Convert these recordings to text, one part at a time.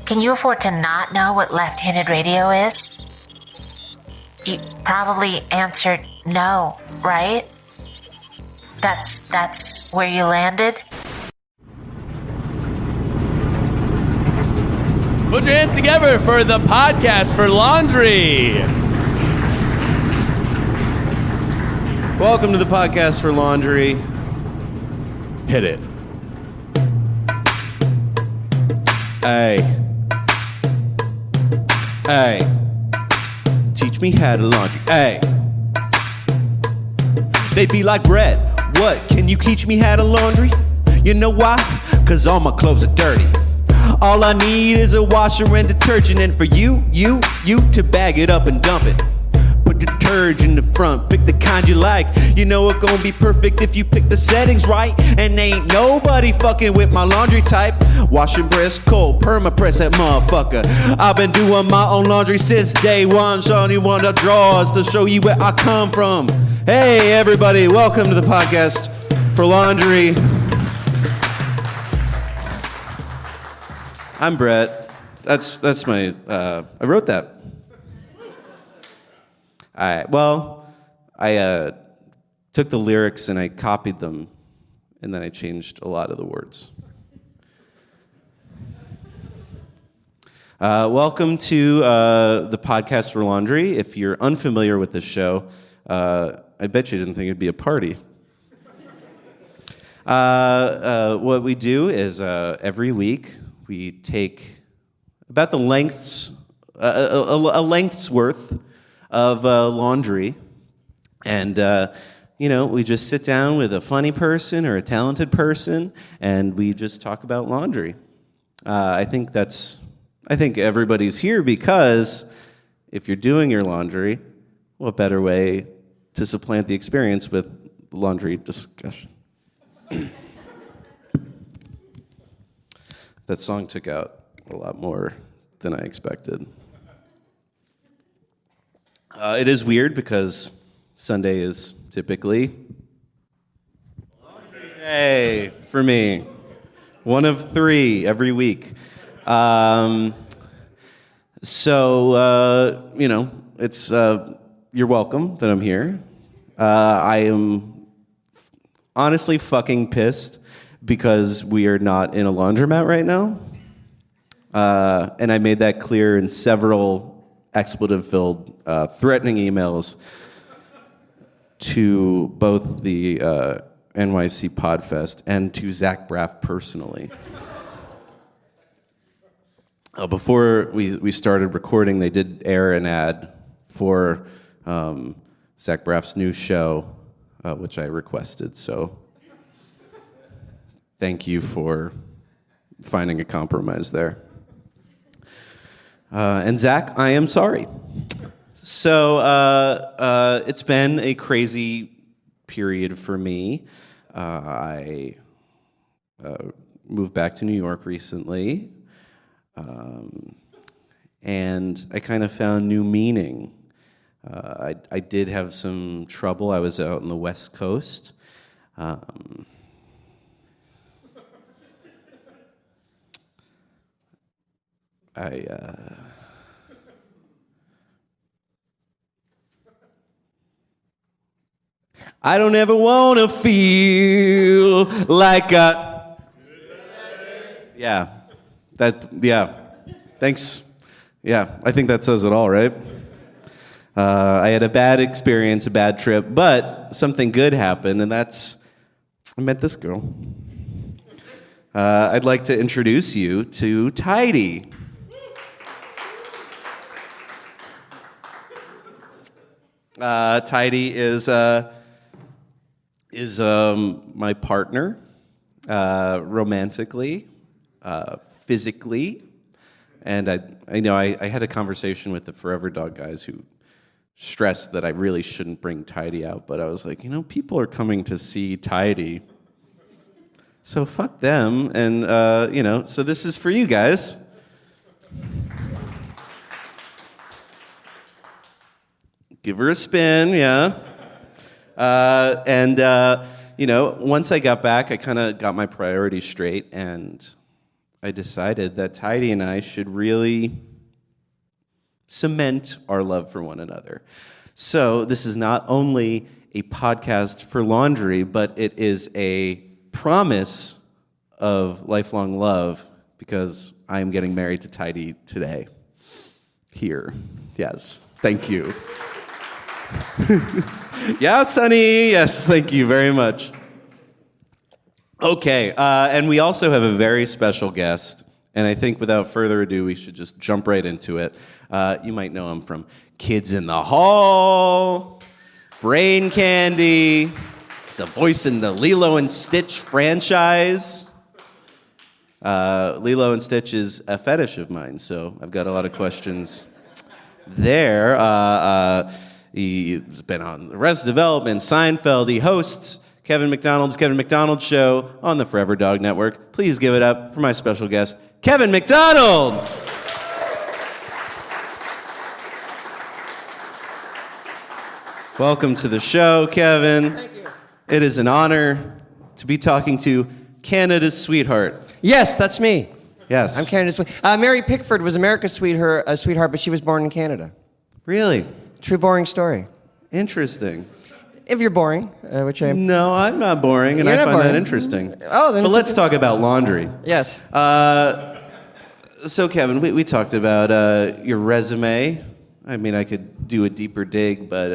Can you afford to not know what left-handed radio is? You probably answered no, right? That's where you landed? Put your hands together for the podcast for laundry. Welcome to the podcast for laundry. Hit it. Hey. Teach me how to laundry. Hey. They be like, Brett, what? Can you teach me how to laundry? You know why? 'Cause all my clothes are dirty. All I need is a washer and detergent, and for you to bag it up and dump it. Put detergent in the front, pick the kind you like. You know it gon' be perfect if you pick the settings right. And ain't nobody fucking with my laundry type. Wash and press cold, perma press that motherfucker. I've been doing my own laundry since day one, showing you one of the drawers to show you where I come from. Hey everybody, welcome to the podcast for laundry. I'm Brett. That's my, I wrote that. I took the lyrics and I copied them, and then I changed a lot of the words. Welcome to the podcast for laundry. If you're unfamiliar with this show, I bet you didn't think it'd be a party. What we do is every week, we take about the a length's worth of laundry, and we just sit down with a funny person or a talented person, and we just talk about laundry. I think everybody's here because if you're doing your laundry, what better way to supplant the experience with laundry discussion? That song took out a lot more than I expected. It is weird because Sunday is typically laundry day for me. One of 3 every week. It's you're welcome that I'm here. I am honestly fucking pissed because we are not in a laundromat right now. And I made that clear in several expletive-filled, threatening emails to both the NYC Podfest and to Zach Braff personally. Before we started recording, they did air an ad for Zach Braff's new show, which I requested, so thank you for finding a compromise there. And Zach, I am sorry. So it's been a crazy period for me. I moved back to New York recently, and I kind of found new meaning. I did have some trouble. I was out on the West Coast. I don't ever want to feel like a... Yeah. Thanks. Yeah, I think that says it all, right? I had a bad experience, a bad trip, but something good happened, and that's... I met this girl. I'd like to introduce you to Tidey. Tidey is my partner, romantically, physically, and I had a conversation with the Forever Dog guys who stressed that I really shouldn't bring Tidey out, but I was like, people are coming to see Tidey, so fuck them, and so this is for you guys. Give her a spin, yeah. Once I got back, I kind of got my priorities straight, and I decided that Tidey and I should really cement our love for one another. So this is not only a podcast for laundry, but it is a promise of lifelong love because I am getting married to Tidey today. Here. Yes. Thank you. Yes, honey. Yes, thank you very much. Okay, and we also have a very special guest, and I think without further ado, we should just jump right into it. You might know him from Kids in the Hall, Brain Candy. He's a voice in the Lilo and Stitch franchise. Lilo and Stitch is a fetish of mine, so I've got a lot of questions there. He's been on Arrested Development, Seinfeld. He hosts Kevin McDonald's Kevin McDonald Show on the Forever Dog Network. Please give it up for my special guest, Kevin McDonald! Welcome to the show, Kevin. Thank you. It is an honor to be talking to Canada's sweetheart. Yes, that's me. Yes. I'm Canada's sweetheart. Mary Pickford was America's sweetheart, but she was born in Canada. Really? True boring story. Interesting. If you're boring, which I am. No, I'm not boring, and You're I not find that boring. interesting. Oh, then but it's let's talk about laundry. Yes. So, Kevin, we talked about your resume. I mean, I could do a deeper dig, but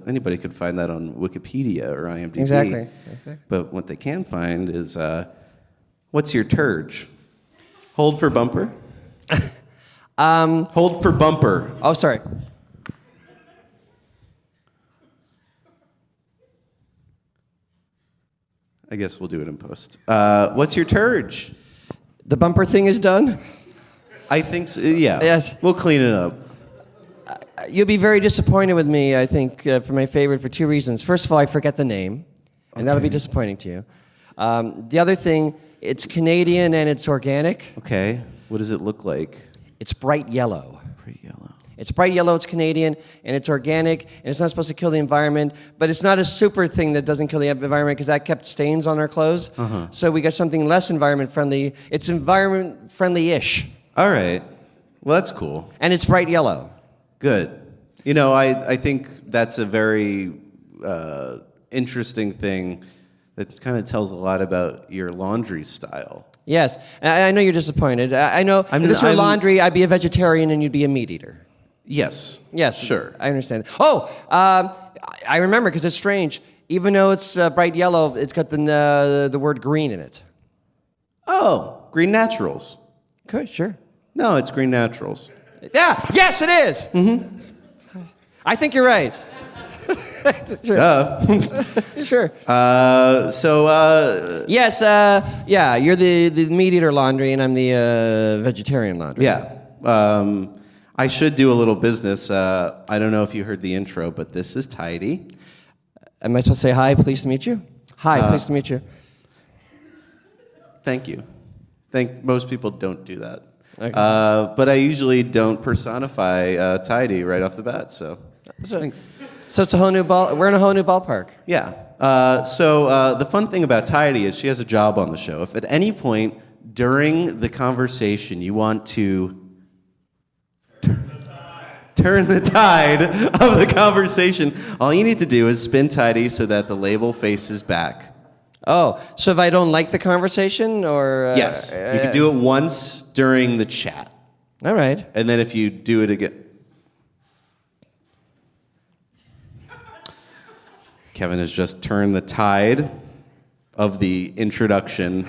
anybody could find that on Wikipedia or IMDb. Exactly. But what they can find is, what's your turge? Hold for bumper. Hold for bumper. Oh, sorry. I guess we'll do it in post. What's your turge? The bumper thing is done. I think so, yeah. Yes. We'll clean it up. You'll be very disappointed with me, I think, for my favorite for two reasons. First of all, I forget the name, and that'll be disappointing to you. The other thing, it's Canadian and it's organic. Okay. What does it look like? It's bright yellow. Pretty yellow. It's bright yellow, it's Canadian, and it's organic, and it's not supposed to kill the environment, but it's not a super thing that doesn't kill the environment because that kept stains on our clothes. Uh-huh. So we got something less environment friendly. It's environment friendly-ish. All right. Well, that's cool. And it's bright yellow. Good. You know, I think that's a very interesting thing that kind of tells a lot about your laundry style. Yes, and I know you're disappointed. I know if this were laundry, I'd be a vegetarian and you'd be a meat eater. Yes. Yes. Sure. I understand. Oh, I remember because it's strange. Even though it's bright yellow, it's got the word green in it. Oh, Green Naturals. Good, sure. No, it's Green Naturals. Yeah, yes, it is. Mm-hmm. I think you're right. Sure. Sure. Yes, yeah, you're the meat eater laundry, and I'm the vegetarian laundry. Yeah. I should do a little business. I don't know if you heard the intro, but this is Tidey. Am I supposed to say hi, pleased to meet you? Hi, pleased to meet you. Thank you. Most people don't do that. Okay. But I usually don't personify Tidey right off the bat, so thanks. So it's a whole new we're in a whole new ballpark. Yeah. So the fun thing about Tidey is she has a job on the show. If at any point during the conversation you want to turn the tide of the conversation, all you need to do is spin Tidey so that the label faces back. Oh, so if I don't like the conversation, or Yes, you can do it once during the chat. All right. And then if you do it again... Kevin has just turned the tide of the introduction.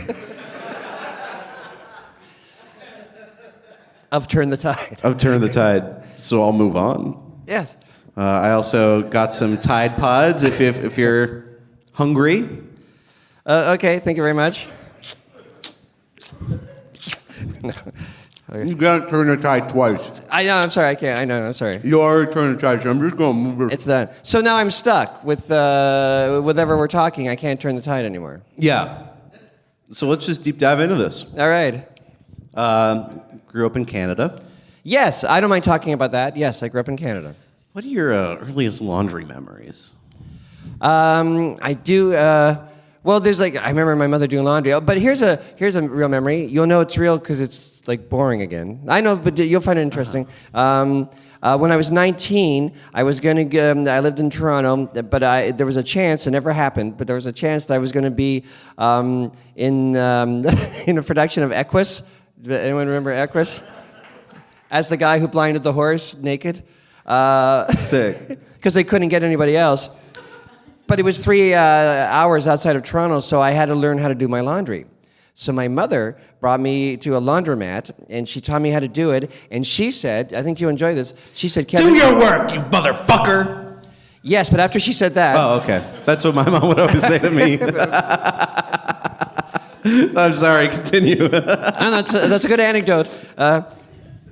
Of turn the tide. Of turn the tide. So I'll move on. Yes. I also got some Tide Pods if you're hungry. Okay, thank you very much. No. You gotta turn the tide twice. I know, I'm sorry, I can't. I know, I'm sorry. You already turned the tide, so I'm just gonna move it. It's done. So now I'm stuck with whatever we're talking. I can't turn the tide anymore. Yeah. So let's just deep dive into this. All right. Grew up in Canada. Yes, I don't mind talking about that. Yes, I grew up in Canada. What are your earliest laundry memories? I do. Well, there's like I remember my mother doing laundry. Oh, but here's a real memory. You'll know it's real because it's like boring again. I know, but you'll find it interesting. When I was 19, I was going to. I lived in Toronto, but there was a chance. It never happened, but there was a chance that I was going to be in in a production of Equus. Anyone remember Equus? As the guy who blinded the horse naked. Sick. Because they couldn't get anybody else. But it was 3 hours outside of Toronto, so I had to learn how to do my laundry. So my mother brought me to a laundromat, and she taught me how to do it. And she said, I think you'll enjoy this, she said, Kevin... Do your work, you motherfucker! Yes, but after she said that... Oh, okay. That's what my mom would always say to me. I'm sorry, continue. No, that's a good anecdote.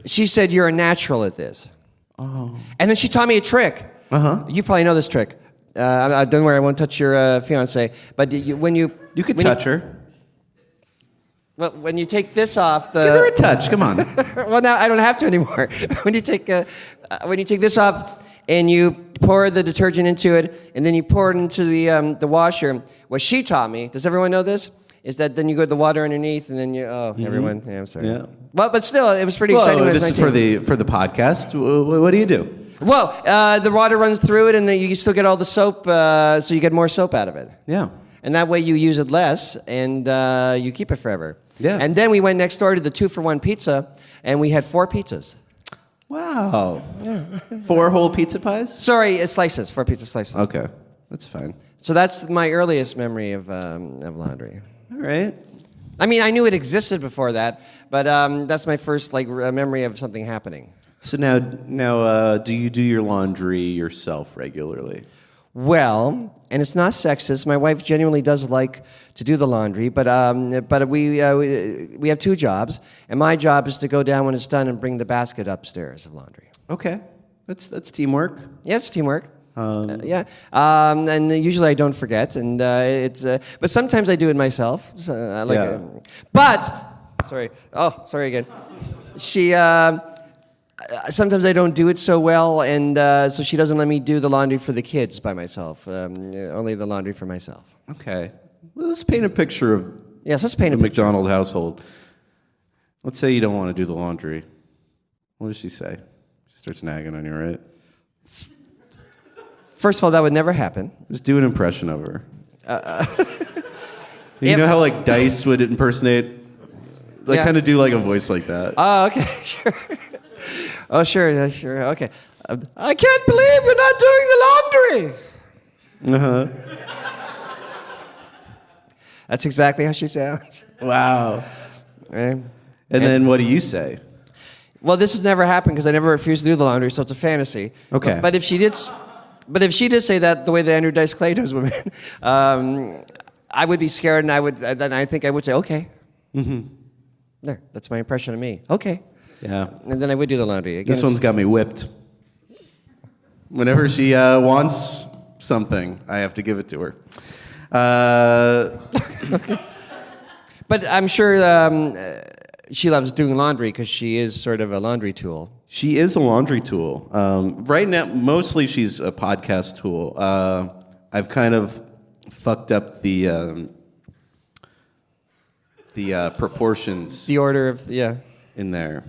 She said, you're a natural at this. Oh. And then she taught me a trick. Uh-huh. You probably know this trick. Don't worry, I won't touch your fiance. But when you... You could touch her. Well, when you take this off, Give her a touch, come on. Well, now I don't have to anymore. When you take this off and you pour the detergent into it, and then you pour it into the washer, what she taught me, does everyone know this? Is that then you go to the water underneath, and then you, everyone, yeah, I'm sorry. Yeah. Well, but still, it was pretty exciting when I was this 19. is for the podcast. What do you do? Well, the water runs through it, and then you still get all the soap, so you get more soap out of it. Yeah. And that way you use it less, and you keep it forever. Yeah. And then we went next door to the 2-for-1 pizza, and we had 4 pizzas. Wow. Yeah. 4 whole pizza pies? Sorry, slices, 4 pizza slices. Okay, that's fine. So that's my earliest memory of laundry. All right. I mean, I knew it existed before that, but that's my first memory of something happening. So now, do you do your laundry yourself regularly? Well, and it's not sexist. My wife genuinely does like to do the laundry, but we have 2 jobs, and my job is to go down when it's done and bring the basket upstairs of laundry. Okay, that's teamwork. Yes, teamwork. Yeah, and usually I don't forget, and but sometimes I do it myself. So sorry. Oh, sorry again. Sometimes I don't do it so well, and so she doesn't let me do the laundry for the kids by myself. Only the laundry for myself. Okay. Well, let's paint a picture of Yes, let's paint a the picture. McDonald household. Let's say you don't want to do the laundry. What does she say? She starts nagging on you, right? First of all, that would never happen. Just do an impression of her. You know how like Dice would impersonate? Like Yeah. kind of do like a voice like that. Oh, okay, sure. Oh, sure, yeah, sure, okay. I can't believe you're not doing the laundry. Uh-huh. That's exactly how she sounds. Wow. Right? And then what do you say? Well, this has never happened because I never refused to do the laundry, so it's a fantasy. Okay. But if she did say that the way that Andrew Dice Clay does women, I would be scared, and I think I would say, okay. Mm-hmm. There, that's my impression of me. Okay. Yeah. And then I would do the laundry. Again, This one's got me whipped. Whenever she wants something, I have to give it to her. But I'm sure she loves doing laundry because she is sort of a laundry tool. She is a laundry tool. Right now, mostly she's a podcast tool. I've kind of fucked up the proportions The order of, yeah. in there.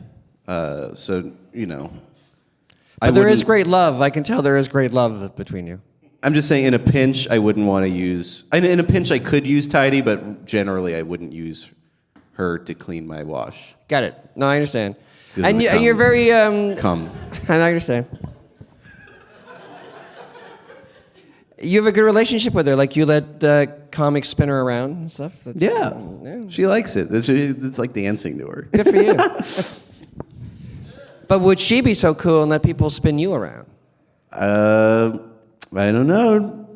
So, you know. But there is great love. I can tell there is great love between you. I'm just saying, in a pinch, I wouldn't want to use... In a pinch, I could use Tidey, but generally, I wouldn't use her to clean my wash. Got it. No, I understand. She doesn't And you're very... Come. I understand. You have a good relationship with her. Like, you let comics spin her around and stuff? That's, Yeah. Yeah. She likes it. It's like dancing to her. Good for you. But would she be so cool and let people spin you around? I don't know.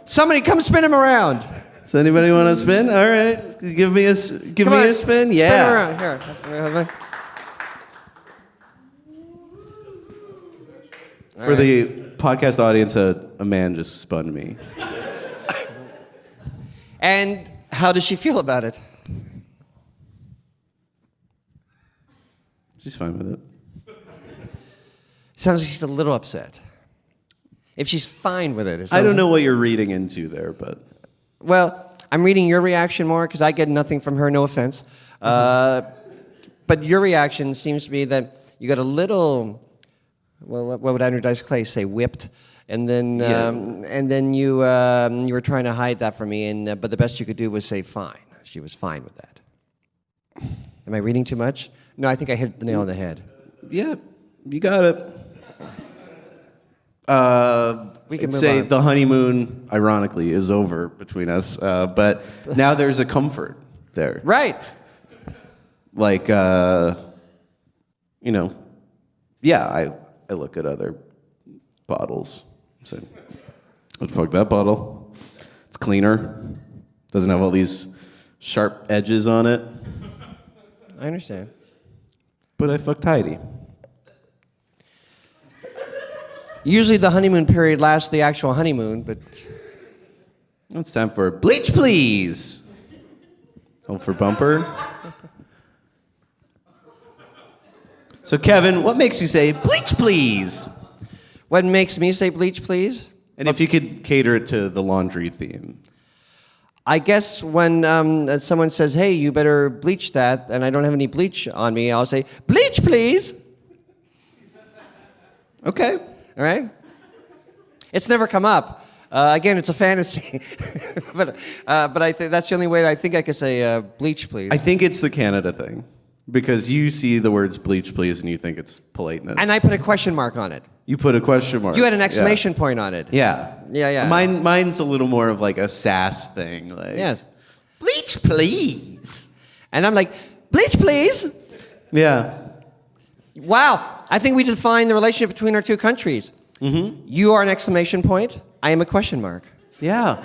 Somebody come spin him around. Does anybody want to spin? All right. Give me a spin. Spin Yeah. him around. Here. For the podcast audience, a man just spun me. And how does she feel about it? She's fine with it. Sounds like she's a little upset. If she's fine with it, I don't know what you're reading into there, but Well, I'm reading your reaction more because I get nothing from her, no offense. But your reaction seems to be that you got a little, well, what would Andrew Dice Clay say, whipped? And then you were trying to hide that from me, but the best you could do was say fine. She was fine with that. Am I reading too much? No, I think I hit the nail on the head. Yeah, you got it. We can I'd move say on. the honeymoon, ironically, is over between us. But now there's a comfort there. Right. Like, I look at other bottles and say, what the fuck, that bottle? It's cleaner. Doesn't have all these sharp edges on it. I understand. But I fuck Tidey. Usually the honeymoon period lasts the actual honeymoon, but It's time for bleach, please. Hold for bumper. So, Kevin, what makes you say bleach, please? what makes me say bleach, please? And if you could cater it to the laundry theme. I guess when someone says, hey, you better bleach that, and I don't have any bleach on me, I'll say, bleach, please. Okay. All right? It's never come up. Again, it's a fantasy. but I think that's the only way I think I could say bleach, please. I think it's the Canada thing. Because you see the words bleach, please, and you think it's politeness. And I put a question mark on it. You put a question mark. You had an exclamation point on it. Yeah. Yeah. Mine's a little more of like a sass thing. Like, Yes. bleach, please. And I'm like, bleach, please. Yeah. Wow. I think we define the relationship between our two countries. Mm-hmm. You are an exclamation point. I am a question mark. Yeah.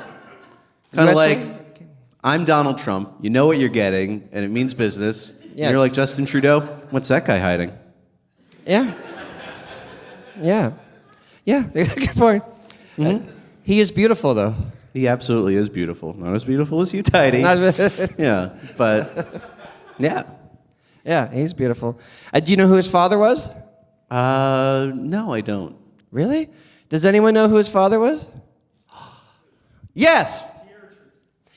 Kind of USA? like, I'm Donald Trump. You know what you're getting, and it means business. Yes. And you're like, Justin Trudeau, what's that guy hiding? Yeah. Yeah. Good point. Mm-hmm. He is beautiful, though. He absolutely is beautiful. Not as beautiful as you, Tidey. Yeah, but yeah. Yeah, he's beautiful. Do you know who his father was? No, I don't. Really? Does anyone know who his father was? Yes.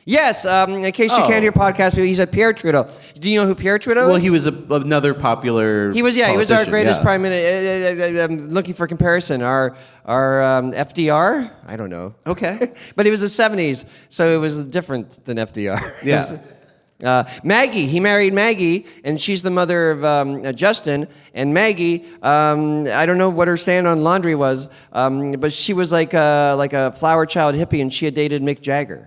Yes. In case you can't hear podcast people, he said Pierre Trudeau. Do you know who Pierre Trudeau is? Well, he was another He was our politician, greatest prime minister. I'm looking for comparison. Our FDR? I don't know. Okay. But he was the 70s, so it was different than FDR. Yeah. Maggie, he married Maggie, and she's the mother of Justin. And Maggie, I don't know what her stand on laundry was, but she was like a flower child hippie, and she had dated Mick Jagger.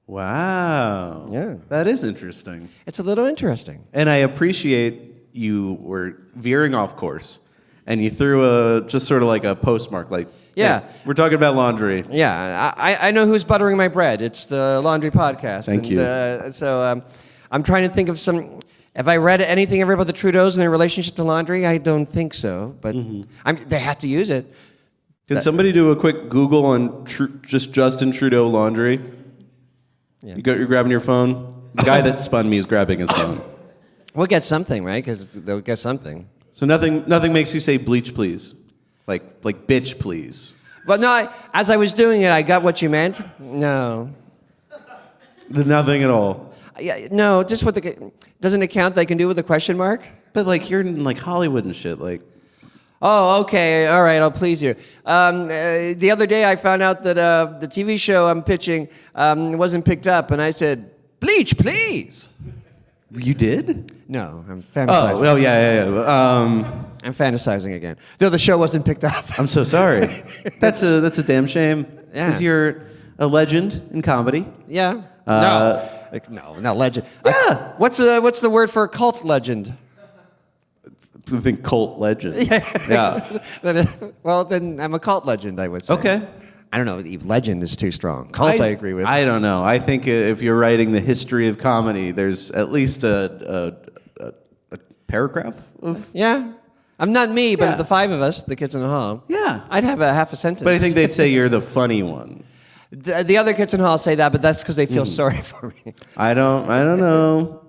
Wow. Yeah. That is interesting. It's a little interesting. And I appreciate you were veering off course, and you threw just sort of like a postmark, like, Yeah. hey, we're talking about laundry. Yeah, I know who's buttering my bread. It's the Laundry Podcast. Thank you. So I'm trying to think of some. Have I read anything ever about the Trudeaus and their relationship to laundry? I don't think so, but they had to use it. Can somebody do a quick Google on just Justin Trudeau laundry? Yeah. You're grabbing your phone? The guy that spun me is grabbing his phone. We'll get something, right? Because they'll get something. So nothing makes you say bleach, please? Like bitch, please? But no, as I was doing it, I got what you meant. No. Nothing at all. Yeah, no, just what doesn't it count that I can do with a question mark? But like you're in like Hollywood and shit. Like, Oh, okay. All right, I'll please you. The other day I found out that the TV show I'm pitching wasn't picked up, and I said, bleach, please. you did? No, I'm fantasizing. Oh yeah. I'm fantasizing again. No, the show wasn't picked up. I'm so sorry. That's a damn shame. Yeah. Because you're a legend in comedy. Yeah. No, not legend. Yeah. What's the word for a cult legend? I think cult legend. Yeah. Well, then I'm a cult legend, I would say. Okay. I don't know. Legend is too strong. Cult, I agree with. I don't know. I think if you're writing the history of comedy, there's at least a paragraph of. Yeah. I'm not me, but Yeah. of the five of us, the kids in the hall. Yeah. I'd have a half a sentence. But I think they'd say you're the funny one. The other kids in the hall say that, but that's because they feel sorry for me. I don't know.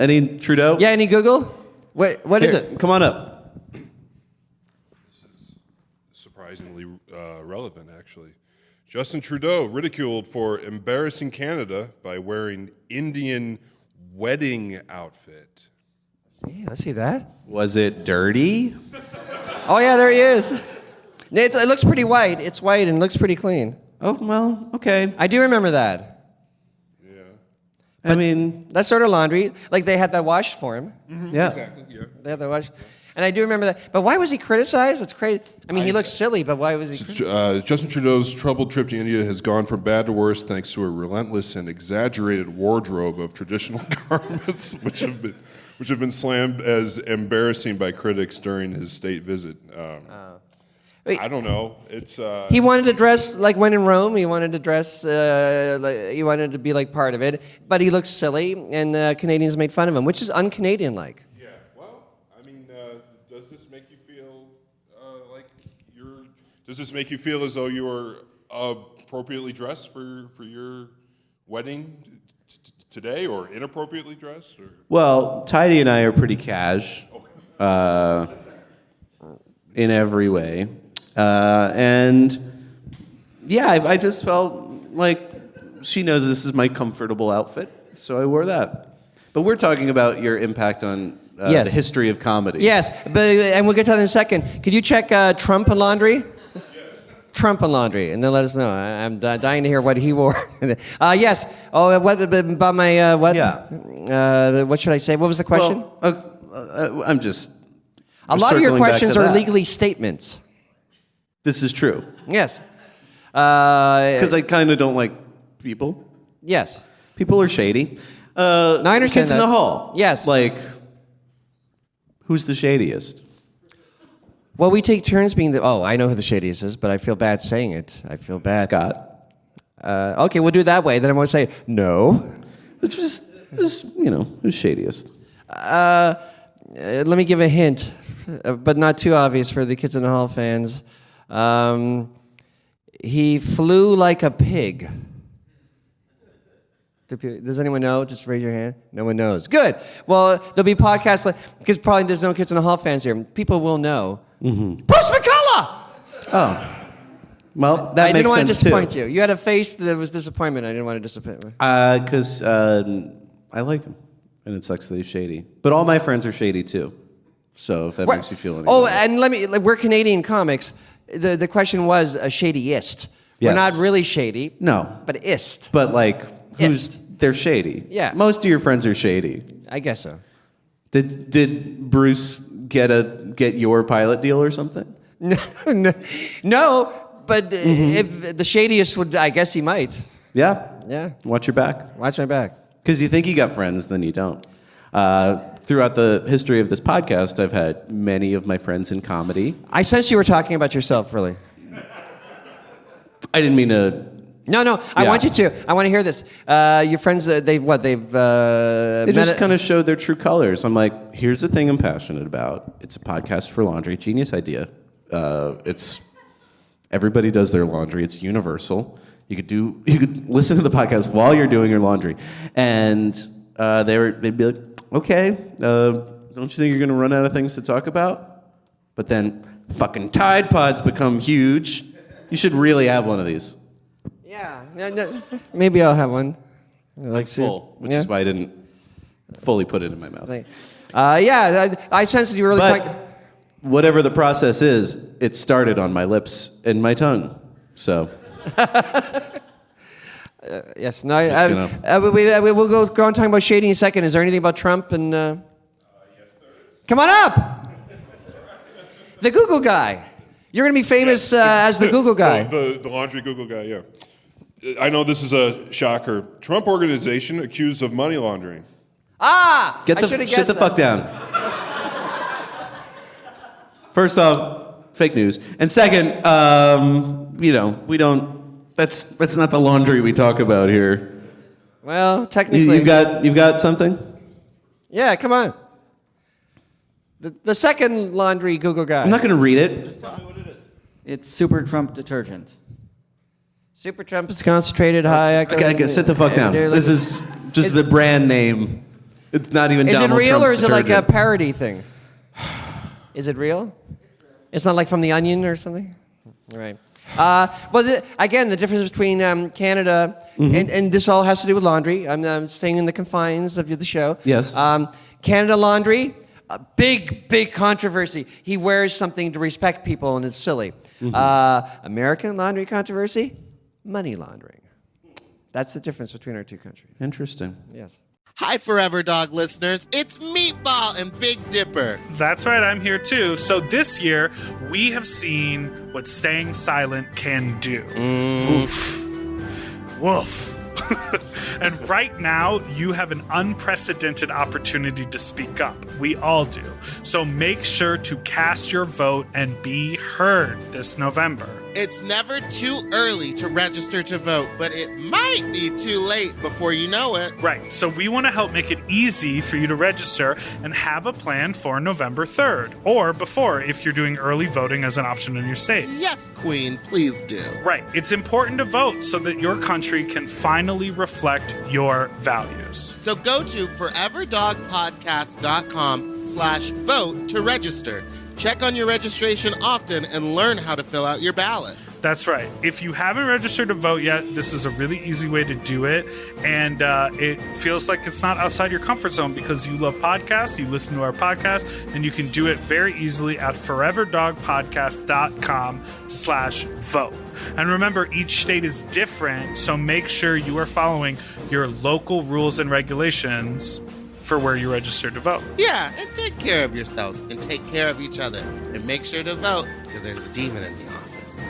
Any Trudeau? Yeah, any Google? What is it? Come on up. This is surprisingly relevant, actually. Justin Trudeau ridiculed for embarrassing Canada by wearing Indian wedding outfit. Yeah, let's see that. Was it dirty? Oh, yeah, there he is. It looks pretty white. It's white and looks pretty clean. Oh, well, okay. I do remember that. Yeah. I mean, That's sort of laundry. Like they had that washed for him. yeah. Exactly, yeah. They had that washed. And I do remember that. But why was he criticized? It's crazy. I mean, he looks silly, but why was he criticized? Justin Trudeau's troubled trip to India has gone from bad to worse thanks to a relentless and exaggerated wardrobe of traditional garments, which have been slammed as embarrassing by critics during his state visit. I don't know. It's He wanted to dress like when in Rome. He wanted to dress. He wanted to be like part of it. But he looks silly, and Canadians made fun of him, which is un-Canadian-like. yeah. Well, I mean, does this make you feel like you're? Does this make you feel as though you are appropriately dressed for your wedding today, or inappropriately dressed? Or? Well, Tidey and I are pretty cash in every way. And yeah, I just felt like she knows this is my comfortable outfit, so I wore that. But we're talking about your impact on Yes. the history of comedy. Yes, and we'll get to that in a second. Could you check Trump and laundry? Trump and laundry, and then let us know. I'm dying to hear what he wore. Yes. Oh, what about my what? Yeah. What should I say? What was the question? Well, I'm just. A lot of your circling back questions to are that. legally statements. This is true. Yes. Because I kind of don't like people. Yes. People are shady. I understand Kids in that. the hall. Yes. Like, who's the shadiest? Well, we take turns being the. Oh, I know who the shadiest is, but I feel bad saying it. I feel bad. Scott. Okay, we'll do it that way. Then I won't say no. It's just who's shadiest? Let me give a hint, but not too obvious for the Kids in the Hall fans. He flew like a pig. Does anyone know? Just raise your hand. No one knows. Good. Well, there'll be podcasts because probably there's no Kids in the Hall fans here. People will know. Mm-hmm. Bruce McCullough! Oh. Well, that I makes didn't want to sense disappoint too. you. You had a face that was disappointment. I didn't want to disappoint you. Because I like him, and it sucks that he's shady. But all my friends are shady too. So if that makes you feel any Oh, better. and we're Canadian comics. The question was a shadyist. We're Yes. not really shady. No. But ist. But like, they're shady. Yeah. Most of your friends are shady. I guess so. Did Bruce get your pilot deal or something? No, but if the shadiest would, I guess he might. Yeah. Yeah. Watch your back. Watch my back. Because you think you got friends, then you don't. Throughout the history of this podcast, I've had many of my friends in comedy. I sense you were talking about yourself, really. I didn't mean to. No, I Yeah. want you to. I want to hear this. Your friends, they've. It just kind of showed their true colors. I'm like, here's the thing I'm passionate about. It's a podcast for laundry. Genius idea. It's everybody does their laundry. It's universal. You could listen to the podcast while you're doing your laundry, and they'd be like, okay, don't you think you're gonna run out of things to talk about? But then fucking Tide Pods become huge. You should really have one of these. Yeah. Maybe I'll have one. Like Full, which is why I didn't fully put it in my mouth. I sense that you were really But talking. whatever the process is, it started on my lips and my tongue. So Yes. No. We'll go on talking about shady in a second. Is there anything about Trump and? Yes, there is. Come on up. The Google guy. You're going to be famous as the Google guy. The laundry Google guy, yeah. I know this is a shocker. Trump organization accused of money laundering. I sit should've the guessed that. fuck down. First off, fake news, and second, we don't. That's not the laundry we talk about here. Well, technically. You've got something. Yeah, come on. The second laundry Google guy. I'm not going to read it. Just tell me what it is. It's Super Trump detergent. Super Trump is concentrated high. Okay, sit the fuck down. This is just the brand name. It's not even. Is Donald it real Trump's or is it like a detergent. parody thing? Is it real? It's not like from The Onion or something? Right. Again, the difference between Canada and this all has to do with laundry. I'm staying in the confines of the show. Yes. Canada laundry, a big controversy. He wears something to respect people, and it's silly. American laundry controversy, money laundering. That's the difference between our two countries. Interesting. Yes. Hi, Forever Dog listeners. It's Meatball and Big Dipper. That's right, I'm here too. So this year, we have seen what staying silent can do. Oof. Woof. And right now, you have an unprecedented opportunity to speak up. We all do. So make sure to cast your vote and be heard this November. It's never too early to register to vote, but it might be too late before you know it. Right, so we want to help make it easy for you to register and have a plan for November 3rd, or before if you're doing early voting as an option in your state. Yes, Queen, please do. Right, it's important to vote so that your country can finally reflect your values. So go to foreverdogpodcast.com/vote to register. Check on your registration often and learn how to fill out your ballot. That's right. If you haven't registered to vote yet, this is a really easy way to do it. And it feels like it's not outside your comfort zone because you love podcasts, you listen to our podcast, and you can do it very easily at foreverdogpodcast.com/vote. And remember, each state is different, so make sure you are following your local rules and regulations for where you register to vote. Yeah, and take care of yourselves and take care of each other. And make sure to vote because there's a demon in the office.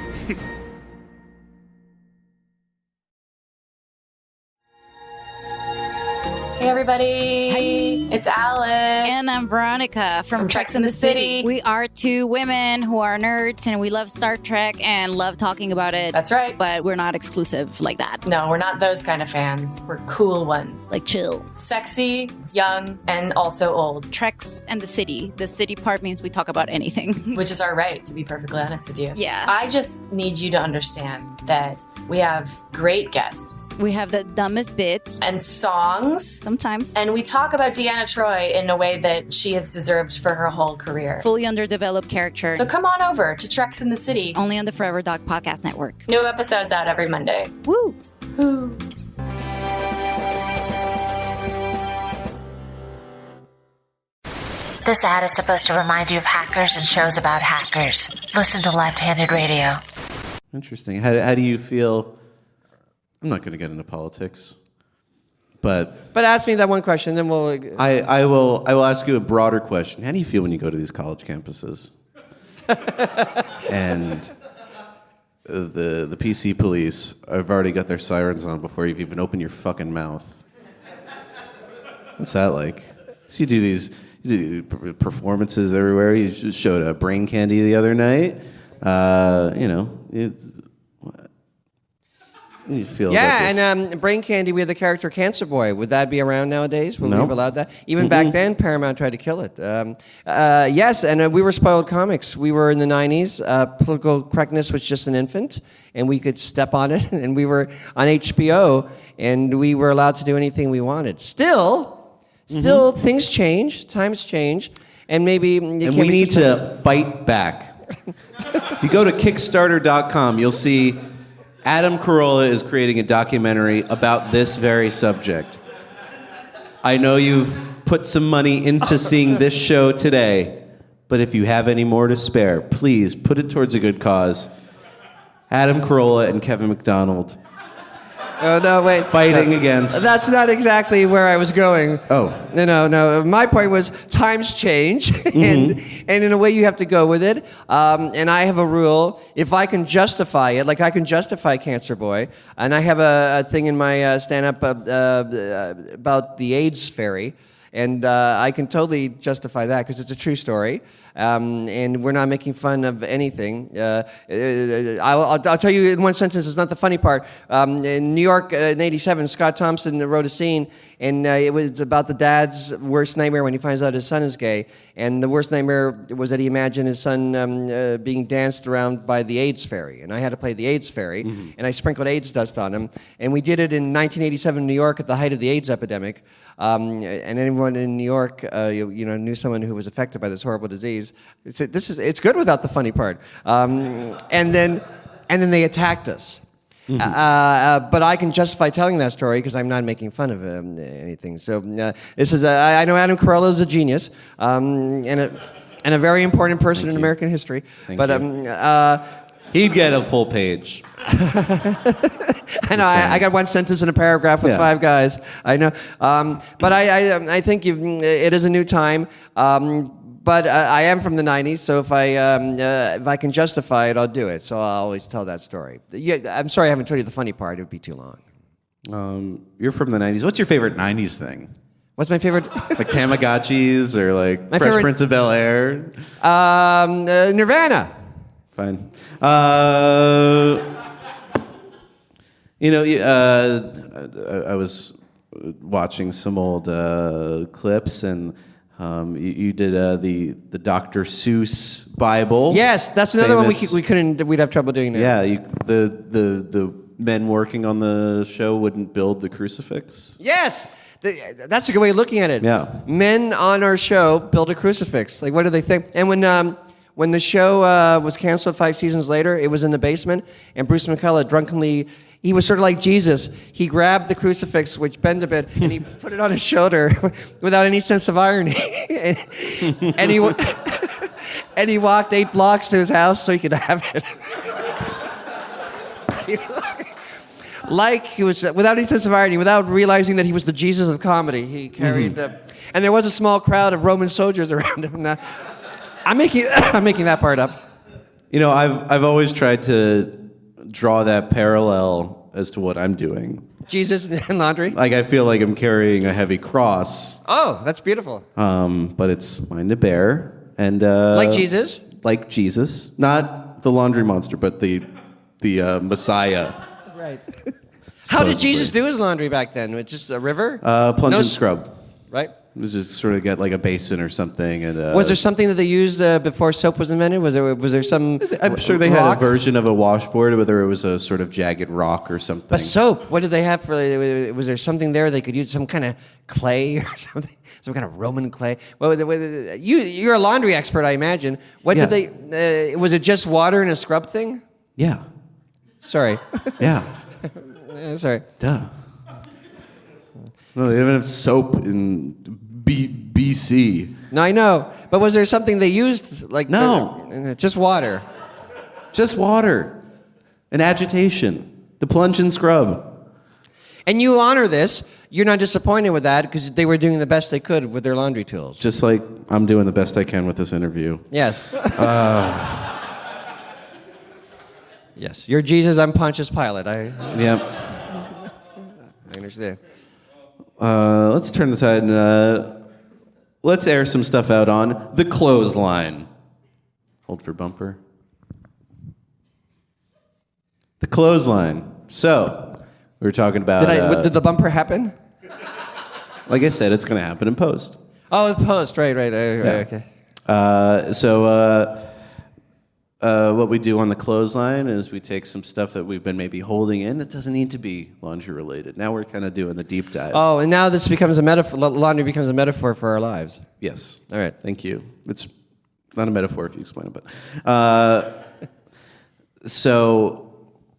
Hey everybody, Hi. It's Alice. And I'm Veronica from Treks in the City. We are two women who are nerds and we love Star Trek and love talking about it. That's right. But we're not exclusive like that. No, we're not those kind of fans. We're cool ones. Like chill. Sexy, young, and also old. Treks and the City. The city part means we talk about anything. Which is our right, to be perfectly honest with you. Yeah. I just need you to understand that we have great guests. We have the dumbest bits. And songs. Sometimes. And we talk about Deanna Troi in a way that she has deserved for her whole career. Fully underdeveloped character. So come on over to Treks in the City. Only on the Forever Dog Podcast Network. New episodes out every Monday. Woo! Woo! This ad is supposed to remind you of hackers and shows about hackers. Listen to Left-Handed Radio. Interesting. How do you feel? I'm not going to get into politics, but ask me that one question, then we'll. I will ask you a broader question. How do you feel when you go to these college campuses? And the PC police have already got their sirens on before you've even opened your fucking mouth. What's that like? So you do performances everywhere. You just showed Brain Candy the other night. You feel and Brain Candy, we had the character Cancer Boy. Would that be around nowadays? Would we have allowed that? Even back then, Paramount tried to kill it. Yes, and we were spoiled comics. We were in the 90s. Political correctness was just an infant, and we could step on it. And we were on HBO, and we were allowed to do anything we wanted. Still, things change. Times change. And maybe... And we need to fight back. If you go to Kickstarter.com, you'll see... Adam Carolla is creating a documentary about this very subject. I know you've put some money into seeing this show today, but if you have any more to spare, please put it towards a good cause. Adam Carolla and Kevin McDonald. Oh, no, wait. Fighting against... That's not exactly where I was going. Oh. No. My point was times change, and in a way you have to go with it. And I have a rule. If I can justify it, like I can justify Cancer Boy, and I have a thing in my stand-up about the AIDS fairy, and I can totally justify that because it's a true story. And we're not making fun of anything. I'll tell you in one sentence, it's not the funny part. In New York in '87, Scott Thompson wrote a scene, and it was about the dad's worst nightmare when he finds out his son is gay. And the worst nightmare was that he imagined his son being danced around by the AIDS fairy. And I had to play the AIDS fairy, and I sprinkled AIDS dust on him. And we did it in 1987 in New York at the height of the AIDS epidemic. And anyone in New York, knew someone who was affected by this horrible disease. It's good without the funny part. And then and then they attacked us. But I can justify telling that story because I'm not making fun of anything. So this is I know Adam Carolla is a genius and a very important person in American history. Thank you. He'd get a full page. I know. I got one sentence in a paragraph with 5 guys. I know. But I think it is a new time. But I am from the 90s, so if I can justify it, I'll do it. So I'll always tell that story. I'm sorry I haven't told you the funny part. It would be too long. You're from the 90s. What's your favorite 90s thing? What's my favorite? Like Tamagotchis or like Fresh Prince of Bel-Air? Nirvana. Fine. I was watching some old clips, and you did the Dr. Seuss Bible. Yes, that's another one we couldn't. We'd have trouble doing that. Yeah, the men working on the show wouldn't build the crucifix. Yes. That's a good way of looking at it. Yeah. Men on our show build a crucifix. Like, what do they think? And when the show was canceled 5 seasons later, it was in the basement, and Bruce McCullough drunkenly, he was sort of like Jesus. He grabbed the crucifix, which bent a bit, and he put it on his shoulder without any sense of irony. and he walked 8 blocks to his house so he could have it. Like he was, without any sense of irony, without realizing that he was the Jesus of comedy, he carried. And there was a small crowd of Roman soldiers around him. Now, I'm making that part up. You know, I've always tried to draw that parallel as to what I'm doing. Jesus and laundry. Like I feel like I'm carrying a heavy cross. Oh, that's beautiful. But it's mine to bear, and like Jesus. Like Jesus, not the laundry monster, but the Messiah. Right. How did Jesus do his laundry back then? With just a river? Plunge and scrub. Right. It was just sort of get like a basin or something. And was there something that they used before soap was invented? Was there some? I'm sure they had a version of a washboard, whether it was a sort of jagged rock or something. But soap, what did they have for? Was there something there they could use? Some kind of clay or something? Some kind of Roman clay? Well, you're a laundry expert, I imagine. What did they? Was it just water and a scrub thing? Yeah. Sorry. Yeah. Sorry. Duh. No, they didn't have soap in BC. No, I know. But was there something they used? Like no. Just water. Just water. And agitation. The plunge and scrub. And you honor this. You're not disappointed with that because they were doing the best they could with their laundry tools. Just like I'm doing the best I can with this interview. Yes. Yes. You're Jesus, I'm Pontius Pilate. Yep. I understand. Let's turn the tide and let's air some stuff out on the clothesline. Hold for bumper. The clothesline. So, we were talking about... Did the bumper happen? Like I said, it's going to happen in post. Oh, in post. Right. Yeah. Okay. What we do on the clothesline is we take some stuff that we've been maybe holding in. It doesn't need to be laundry related. Now we're kind of doing the deep dive. Oh, and now this becomes a metaphor. Laundry becomes a metaphor for our lives. Yes. All right. Thank you. It's not a metaphor if you explain it, but so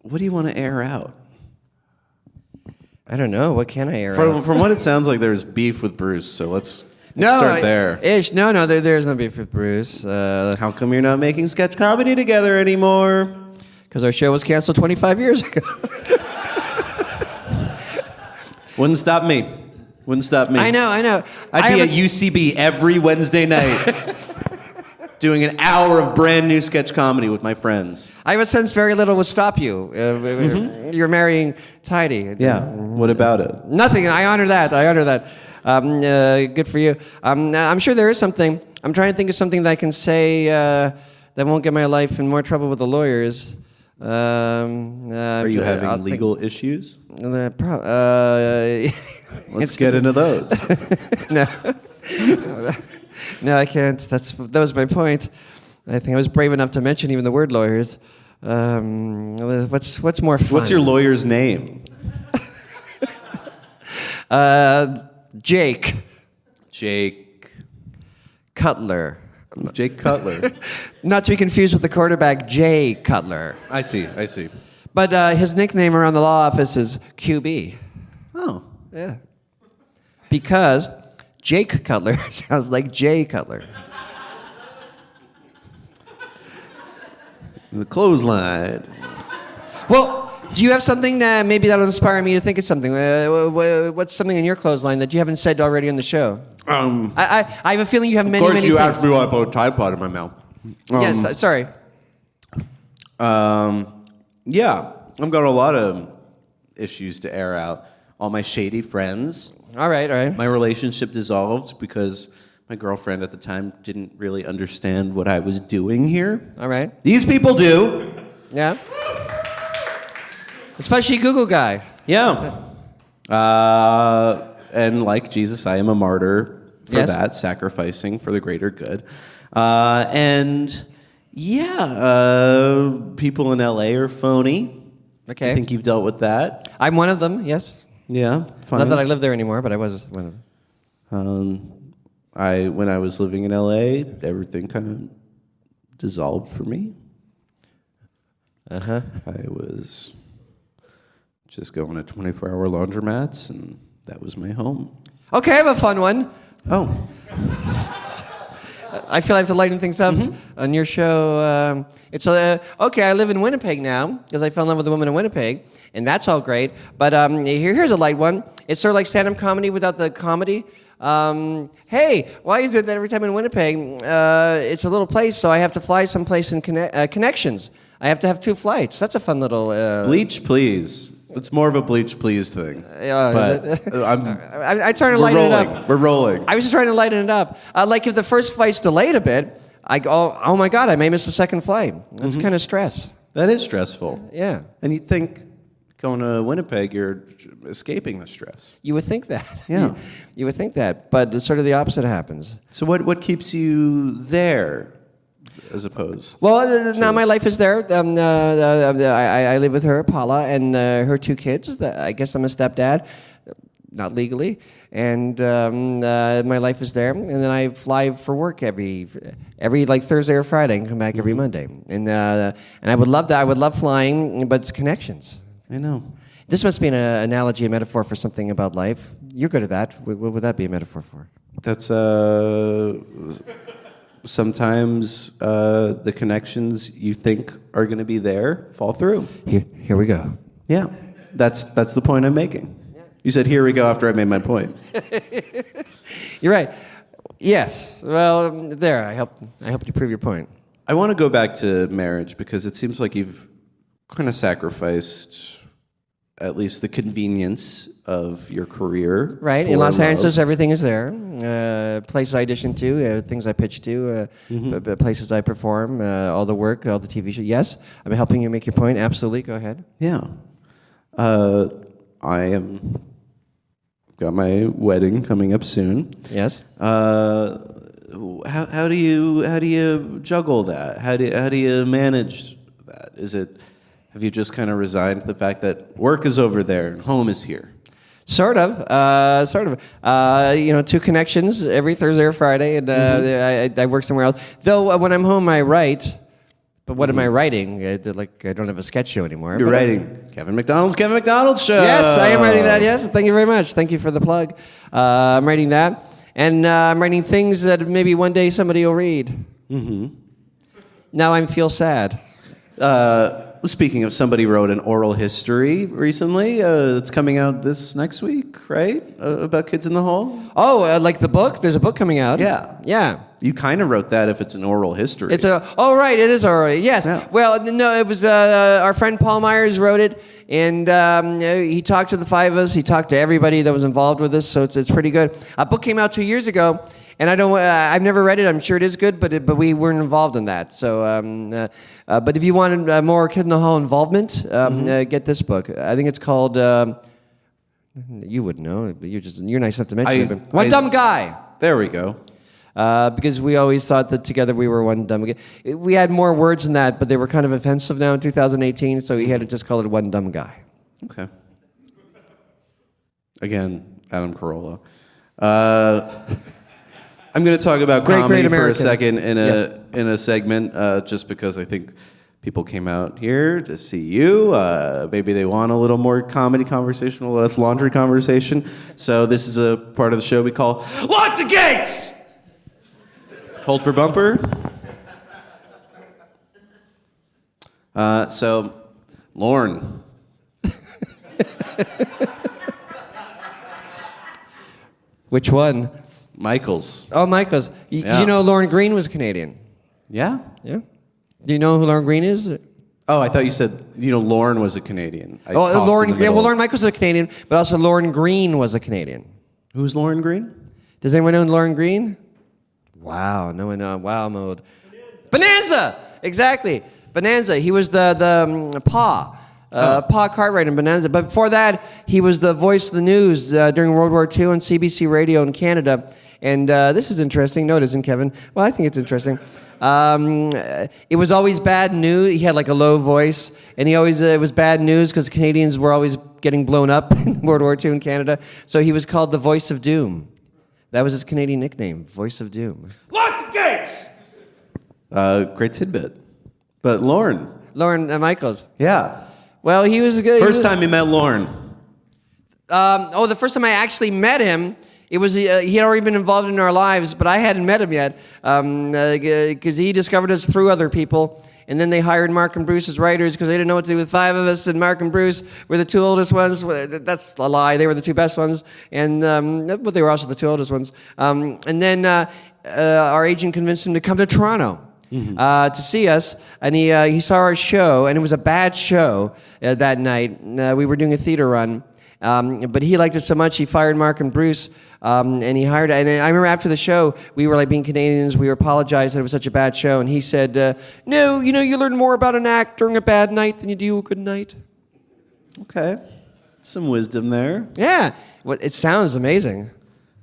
what do you want to air out? I don't know. What can I air out? From what it sounds like, there's beef with Bruce. So let's start there. No, there's no beef with Bruce. How come you're not making sketch comedy together anymore? Because our show was canceled 25 years ago. Wouldn't stop me. I know. I'd be at UCB every Wednesday night doing an hour of brand new sketch comedy with my friends. I have a sense very little would stop you. You're marrying Tidey. Yeah. What about it? Nothing. I honor that. Good for you. I'm sure there is something. I'm trying to think of something that I can say that won't get my life in more trouble with the lawyers. Are you having legal issues? Let's get into those. No, I can't. That was my point. I think I was brave enough to mention even the word lawyers. What's more fun? What's your lawyer's name? Jake Cutler. Jake Cutler. Not to be confused with the quarterback, Jay Cutler. I see. But his nickname around the law office is QB. Oh. Yeah. Because Jake Cutler sounds like Jay Cutler. The clothesline. Well, do you have something that maybe that'll inspire me to think of something? What's something in your clothesline that you haven't said already on the show? I have a feeling you have many, Of course, many you things. asked me why I put a Tide Pod in my mouth. Yes, sorry. Yeah, I've got a lot of issues to air out. All my shady friends. All right. My relationship dissolved because my girlfriend at the time didn't really understand what I was doing here. All right. These people do. Yeah. Especially Google guy. Yeah. And like Jesus, I am a martyr for that, sacrificing for the greater good. People in LA are phony. Okay. I think you've dealt with that. I'm one of them, yes. Yeah, fine. Not that I live there anymore, but I was one of them. When I was living in LA, everything kind of dissolved for me. I was just going to 24-hour laundromats, and that was my home. Okay, I have a fun one. Oh. I feel I have to lighten things up on your show. I live in Winnipeg now because I fell in love with a woman in Winnipeg, and that's all great. But here's a light one. It's sort of like stand-up comedy without the comedy. Hey, why is it that every time in Winnipeg, it's a little place, so I have to fly someplace in connections? I have to have 2 flights. That's a fun little... Bleach, please. It's more of a bleach, please thing. Is it? I'm trying to lighten it up. We're rolling. I was just trying to lighten it up. Like if the first flight's delayed a bit, I go, oh my God, I may miss the second flight. That's kind of stress. That is stressful. Yeah. And you think going to Winnipeg, you're escaping the stress. You would think that. Yeah. You would think that, but sort of the opposite happens. So what keeps you there? As opposed. Well, now my life is there. I live with her, Paula, and her 2 kids. I guess I'm a stepdad, not legally. And my life is there. And then I fly for work every like Thursday or Friday and come back every Monday. And I would love that. I would love flying, but it's connections. I know. This must be an analogy, a metaphor for something about life. You're good at that. What would that be a metaphor for? That's sometimes the connections you think are going to be there fall through. Here we go. Yeah, that's the point I'm making. Yeah. You said here we go after I made my point. You're right. Yes. Well, there. I helped you prove your point. I want to go back to marriage because it seems like you've kind of sacrificed at least the convenience of your career. Right. In Los Angeles, everything is there. Places I audition to, things I pitch to, places I perform, all the work, all the TV shows. Yes, I'm helping you make your point. Absolutely. Go ahead. Yeah. Got my wedding coming up soon. Yes. How do you juggle that? How do you manage that? Have you just kind of resigned to the fact that work is over there and home is here? Sort of. 2 connections every Thursday or Friday, and I work somewhere else. Though when I'm home, I write. But what am I writing? I don't have a sketch show anymore. You're writing Kevin McDonald show. Yes, I am writing that. Yes, thank you very much. Thank you for the plug. I'm writing that, and I'm writing things that maybe one day somebody will read. Now I feel sad. Speaking of, somebody wrote an oral history recently. It's coming out this next week, right? About kids in the hall. Oh, like the book? There's a book coming out. Yeah. You kind of wrote that if it's an oral history. Right, it is oral. Yes. Yeah. Well, no, it was our friend Paul Myers wrote it, and he talked to the 5 of us. He talked to everybody that was involved with this, so it's pretty good. A book came out 2 years ago. And I've never read it. I'm sure it is good, but we weren't involved in that. So, but if you wanted more Kid in the Hall involvement, get this book. I think it's called. You would know. But you're nice enough to mention it. One Dumb Guy. There we go. Because we always thought that together we were one dumb guy. We had more words than that, but they were kind of offensive now in 2018. So he had to just call it One Dumb Guy. Okay. Again, Adam Carolla. I'm going to talk about Great comedy for a American. second in a segment, just because I think people came out here to see you. Maybe they want a little more comedy conversation, a little less laundry conversation. So this is a part of the show we call Lock the Gates! Hold for bumper. So, Lorne. Which one? Michaels. Oh, Michaels. Yeah. Did you know Lauren Green was Canadian? Yeah? Yeah. Do you know who Lauren Green is? Oh, I thought you said, Lorne was a Canadian. Lauren Michaels was a Canadian, but also Lauren Green was a Canadian. Who's Lauren Green? Does anyone know Lauren Green? Wow, no one knows. Wow mode. Bonanza! Exactly. Bonanza. He was the Pa. Pa Cartwright in Bonanza. But before that, he was the voice of the news during World War II on CBC Radio in Canada. And this is interesting. No, it isn't, Kevin. Well, I think it's interesting. It was always bad news. He had like a low voice, and he always it was bad news because Canadians were always getting blown up in World War II in Canada. So he was called the Voice of Doom. That was his Canadian nickname, Voice of Doom. Lock the gates! Great tidbit. But Lorne Michaels. Yeah. Well, he was good. First time you met Lorne. The first time I actually met him, it was he had already been involved in our lives, but I hadn't met him yet because he discovered us through other people. And then they hired Mark and Bruce as writers because they didn't know what to do with five of us, and Mark and Bruce were the two oldest ones. That's a lie. They were the two best ones, and but they were also the two oldest ones. And then our agent convinced him to come to Toronto. To see us, and he saw our show, and it was a bad show that night. We were doing a theater run, but he liked it so much he fired Mark and Bruce, and he hired. And I remember after the show, we were like being Canadians, we were apologized that it was such a bad show, and he said, "No, you learn more about an act during a bad night than you do a good night." Okay, some wisdom there. Yeah, well, it sounds amazing.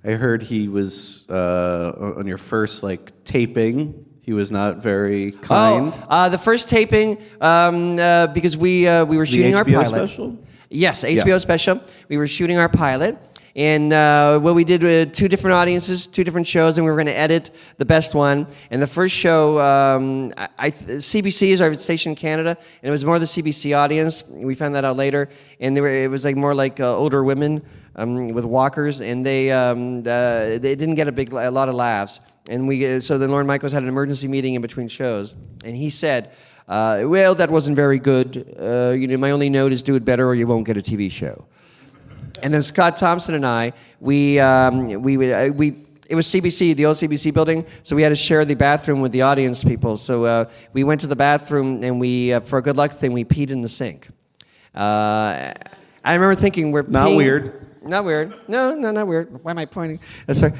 I heard he was on your first taping. He was not very kind. The first taping, because we were shooting our pilot. Special? Yes, HBO special. We were shooting our pilot, and we did two different audiences, two different shows, and we were going to edit the best one. And the first show, CBC is our station in Canada, and it was more the CBC audience. We found that out later, and it was more like older women with walkers, and they didn't get a lot of laughs. And so then Lorne Michaels had an emergency meeting in between shows, and he said, well, that wasn't very good. My only note is do it better or you won't get a TV show. And then Scott Thompson and I, it was CBC, the old CBC building, so we had to share the bathroom with the audience people. So we went to the bathroom, and for a good luck thing, we peed in the sink. I remember thinking we're not peeing, weird. Not weird. No, not weird. Why am I pointing? Sorry.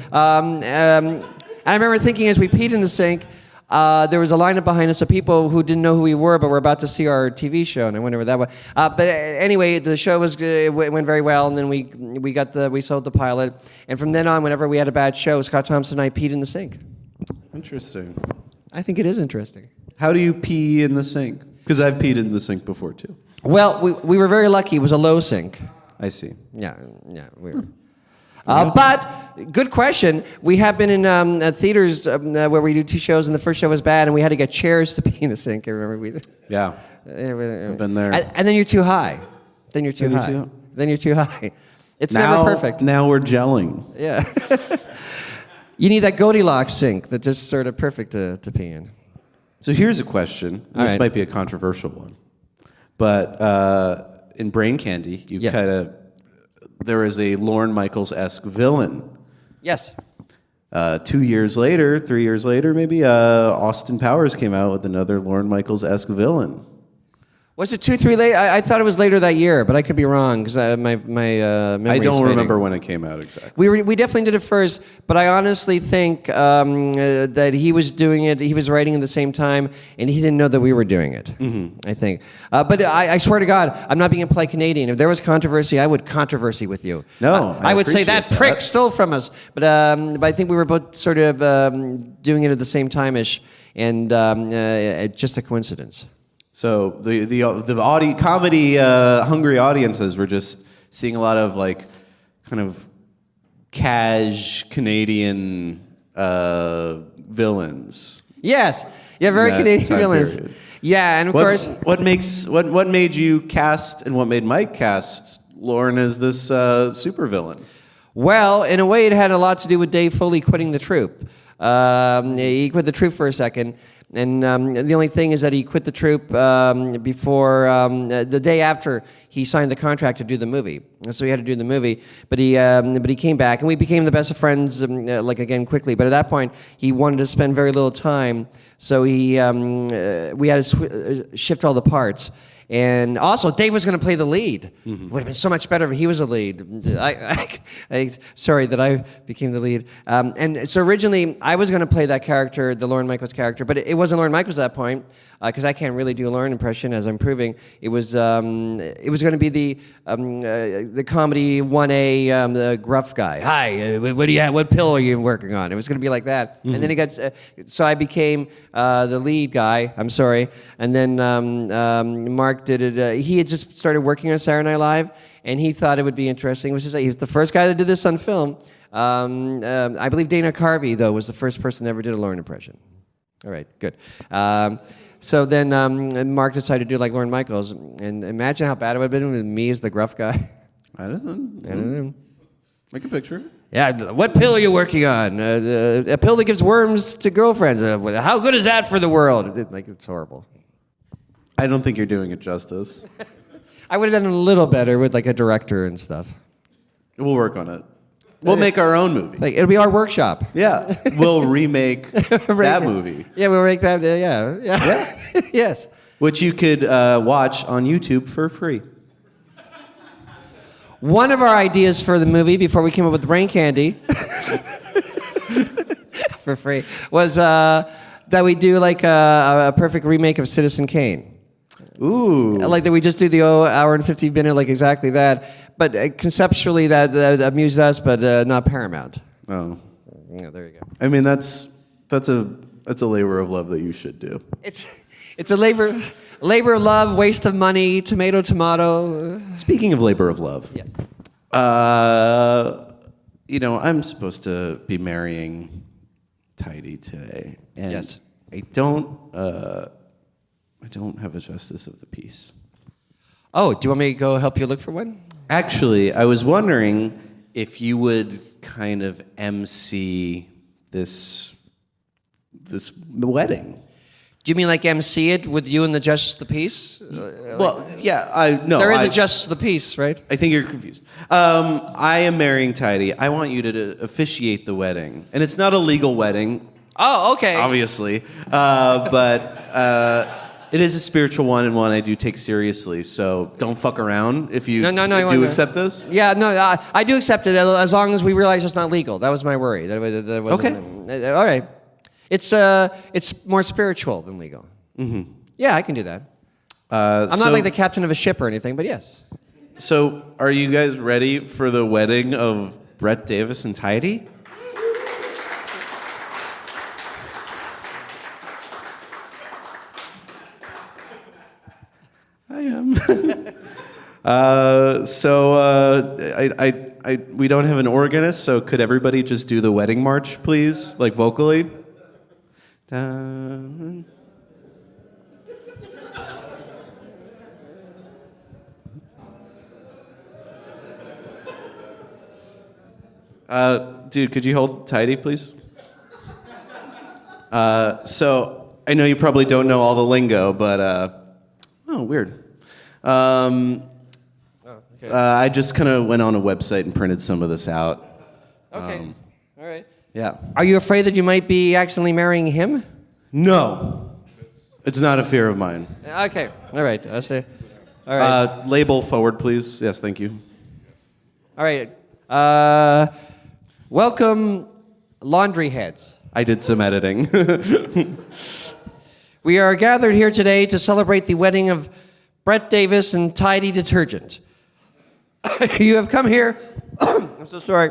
I remember thinking as we peed in the sink, there was a lineup behind us of people who didn't know who we were, but were about to see our TV show, and I wonder what that was. But anyway, the show went very well, and then we sold the pilot, and from then on, whenever we had a bad show, Scott Thompson and I peed in the sink. Interesting. I think it is interesting. How do you pee in the sink? Because I've peed in the sink before too. Well, we were very lucky. It was a low sink. I see. Yeah, we were. But good question. We have been in theaters where we do two shows, and the first show was bad, and we had to get chairs to pee in the sink. I remember Yeah, I've been there. And then you're too high. Then you're too high. It's never perfect. Now we're gelling. Yeah. You need that Goldilocks sink that's just sort of perfect to pee in. So here's a question. This might be a controversial one, but in Brain Candy, there is a Lorne Michaels-esque villain. Yes. 3 years later, maybe, Austin Powers came out with another Lorne Michaels-esque villain. Was it 2, 3 late? I thought it was later that year, but I could be wrong because my memory I don't remember when it came out exactly. We definitely did it first, but I honestly think that he was doing it. He was writing at the same time, and he didn't know that we were doing it. Mm-hmm. I think, but I swear to God, I'm not being a polite Canadian. If there was controversy, I would controversy with you. No, I would say that prick stole from us. But I think we were both sort of doing it at the same time-ish, and just a coincidence. So the comedy hungry audiences were just seeing a lot of kind of cash Canadian villains. Yes. Yeah, very That Canadian time villains. period. Yeah, and of course... What made you cast and what made Mike cast Lauren as this supervillain? Well, in a way, it had a lot to do with Dave Foley quitting the troupe. He quit the troupe for a second, and the only thing is that he quit the troupe before the day after he signed the contract to do the movie. So he had to do the movie, but he came back, and we became the best of friends, again quickly. But at that point, he wanted to spend very little time, so we had to shift all the parts. And also, Dave was going to play the lead. Mm-hmm. Would have been so much better if he was the lead. Sorry that I became the lead. And so originally, I was going to play that character, the Lorne Michaels character, but it wasn't Lorne Michaels at that point, because I can't really do a Lorne impression, as I'm proving. It was going to be the comedy 1A, the gruff guy. Hi, what do you have? What pill are you working on? It was going to be like that. Mm-hmm. And then it got so I became the lead guy. I'm sorry. And then Mark did it. He had just started working on Saturday Night Live, and he thought it would be interesting. He was the first guy to do this on film. I believe Dana Carvey, though, was the first person that ever did a Lorne impression. All right, good. So then Mark decided to do like Lorne Michaels, and imagine how bad it would have been with me as the gruff guy. I don't know. Make a picture. Yeah, what pill are you working on? A pill that gives worms to girlfriends. How good is that for the world? It's horrible. I don't think you're doing it justice. I would have done a little better with like a director and stuff. We'll work on it. We'll make our own movie. It'll be our workshop. Yeah, we'll remake that movie. Yeah, we'll make that. Yeah. Yes. Which you could watch on YouTube for free. One of our ideas for the movie, before we came up with Brain Candy, for free, was that we do like a perfect remake of Citizen Kane. Ooh. Like that we just do the hour and 15-minute, like exactly that. But conceptually that amused us, but not Paramount. Oh. Yeah, there you go. I mean, that's a labor of love that you should do. It's a labor of love, waste of money, tomato. Speaking of labor of love. Yes. I'm supposed to be marrying Tidey today. And yes. I don't have a justice of the peace. Oh, do you want me to go help you look for one? Actually, I was wondering if you would kind of MC this wedding. Do you mean like MC it with you and the Justice of the Peace? Well, yeah, There is a Justice of the Peace, right? I think you're confused. I am marrying Tidey. I want you to officiate the wedding. And it's not a legal wedding. Oh, okay. Obviously. But it is a spiritual one and one I do take seriously. So don't fuck around if you do accept this. Yeah, no, I do accept it as long as we realize it's not legal. That was my worry. That wasn't, okay. All right. It's more spiritual than legal. Mm-hmm. Yeah, I can do that. I'm not like the captain of a ship or anything, but yes. So are you guys ready for the wedding of Brett Davis and Tidey? I am. We don't have an organist, so could everybody just do the wedding march, please, like vocally? Dude, could you hold Tidey, please? So I know you probably don't know all the lingo, but weird. I just kind of went on a website and printed some of this out. Okay. All right. Yeah. Are you afraid that you might be accidentally marrying him? No. It's not a fear of mine. Okay. All right. I'll say. All right. Label forward, please. Yes, thank you. All right. Welcome, laundry heads. I did some editing. We are gathered here today to celebrate the wedding of Brett Davis and Tidey Detergent. You have come here... I'm so sorry.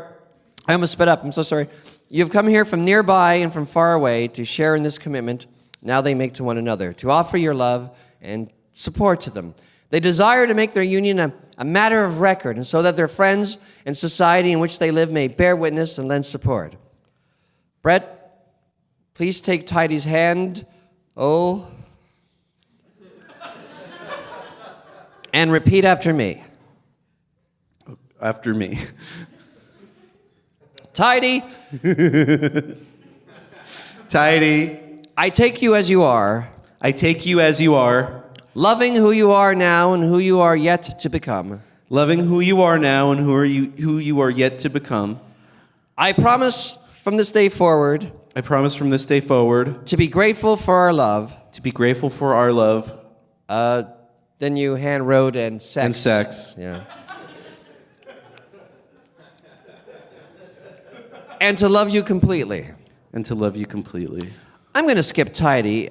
I almost spit up. I'm so sorry. You have come here from nearby and from far away to share in this commitment now they make to one another, to offer your love and support to them. They desire to make their union a matter of record, and so that their friends and society in which they live may bear witness and lend support. Brett, please take Tidey's hand. Oh. And repeat after me. After me. Tidey. Tidey. I take you as you are. I take you as you are. Loving who you are now and who you are yet to become. Loving who you are now and who you are yet to become. I promise from this day forward. I promise from this day forward. To be grateful for our love. To be grateful for our love. Then you hand wrote and sex. And sex. Yeah. And to love you completely. And to love you completely. I'm going to skip Tidey.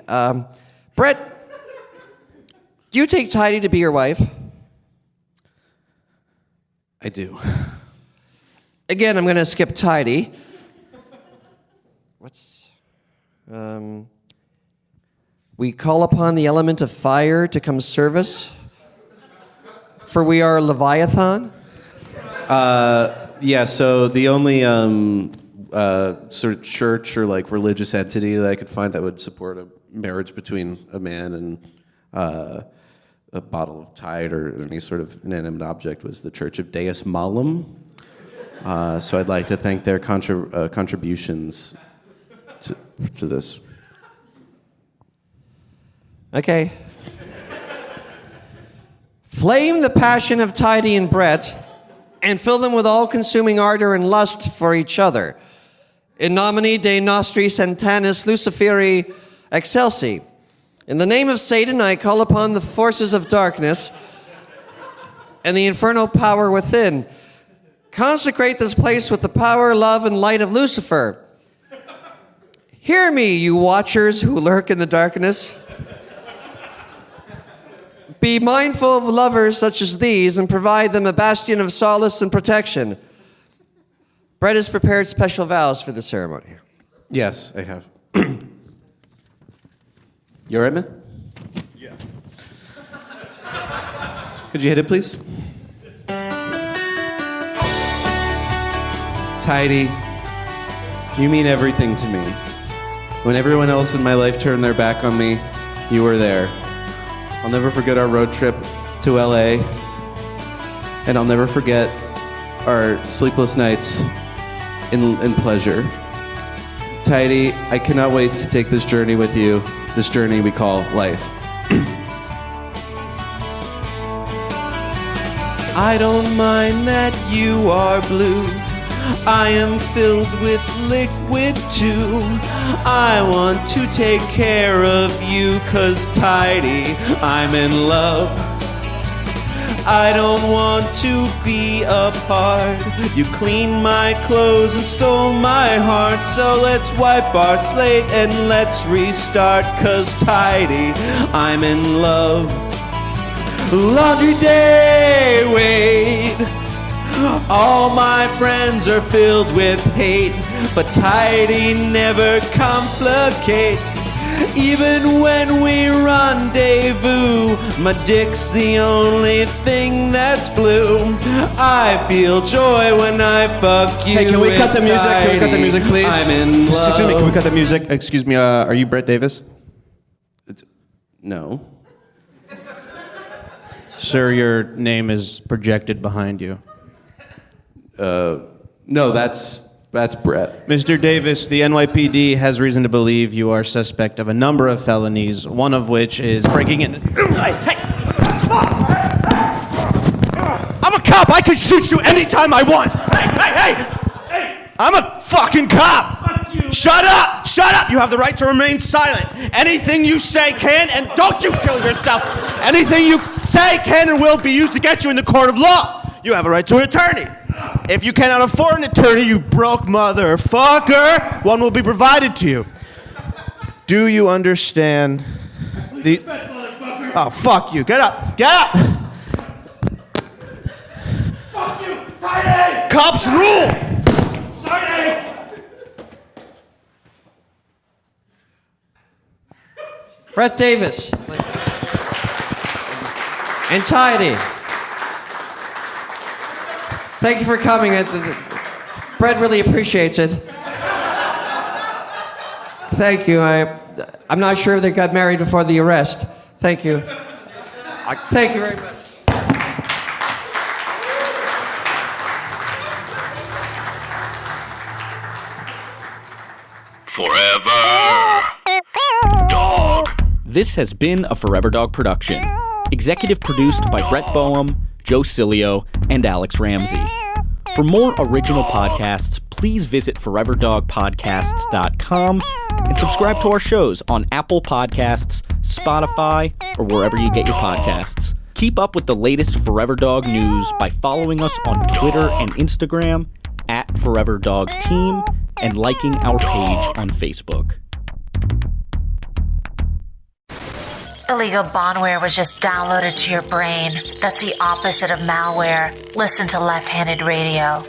Brett, do you take Tidey to be your wife? I do. Again, I'm going to skip Tidey. We call upon the element of fire to come serve us, for we are Leviathan. Yeah, so the only sort of church or like religious entity that I could find that would support a marriage between a man and a bottle of Tide or any sort of inanimate object was the Church of Deus Malum. So I'd like to thank their contributions to this. Okay. Flame the passion of Tidey and Brett, and fill them with all-consuming ardor and lust for each other. In nomine Dei nostri Satanis Luciferi excelsi. In the name of Satan, I call upon the forces of darkness and the infernal power within. Consecrate this place with the power, love, and light of Lucifer. Hear me, you watchers who lurk in the darkness. Be mindful of lovers such as these and provide them a bastion of solace and protection. Brett has prepared special vows for the ceremony. Yes, I have. You all right, man? Yeah. Could you hit it, please? Tidey, you mean everything to me. When everyone else in my life turned their back on me, you were there. I'll never forget our road trip to LA, and I'll never forget our sleepless nights in pleasure. Tidey, I cannot wait to take this journey with you, this journey we call life. I don't mind that you are blue. I am filled with liquid too. I want to take care of you, 'cause Tidey, I'm in love. I don't want to be apart. You cleaned my clothes and stole my heart. So let's wipe our slate and let's restart, 'cause Tidey, I'm in love. Laundry day, wait. All my friends are filled with hate, but Tidey never complicate. Even when we rendezvous, my dick's the only thing that's blue. I feel joy when I fuck you. Hey, can we cut the music? Tidey. Can we cut the music, please? I'm in love. Excuse me, can we cut the music? Excuse me, are you Brett Davis? No. Sir, your name is projected behind you. No, that's Brett. Mr. Davis, the NYPD has reason to believe you are suspect of a number of felonies, one of which is breaking in. Hey! I'm a cop. I can shoot you anytime I want. Hey! I'm a fucking cop. Shut up! Shut up! You have the right to remain silent. Anything you say can, and don't you kill yourself. Anything you say can and will be used to get you in the court of law. You have a right to an attorney. If you cannot afford an attorney, you broke motherfucker, one will be provided to you. Do you understand the... Oh, fuck you. Get up. Get up. Fuck you. Tidey! Cops rule. Tidey! Brett Davis. And Tidey. Thank you for coming. Brett really appreciates it. Thank you. I'm not sure if they got married before the arrest. Thank you. Thank you very much. Forever Dog. This has been a Forever Dog production. Executive produced by Brett Boehm, Joe Cilio, and Alex Ramsey. For more original podcasts, please visit foreverdogpodcasts.com and subscribe to our shows on Apple Podcasts, Spotify, or wherever you get your podcasts. Keep up with the latest Forever Dog news by following us on Twitter and Instagram at Forever Dog Team and liking our page on Facebook. Illegal bondware was just downloaded to your brain. That's the opposite of malware. Listen to Left-Handed Radio.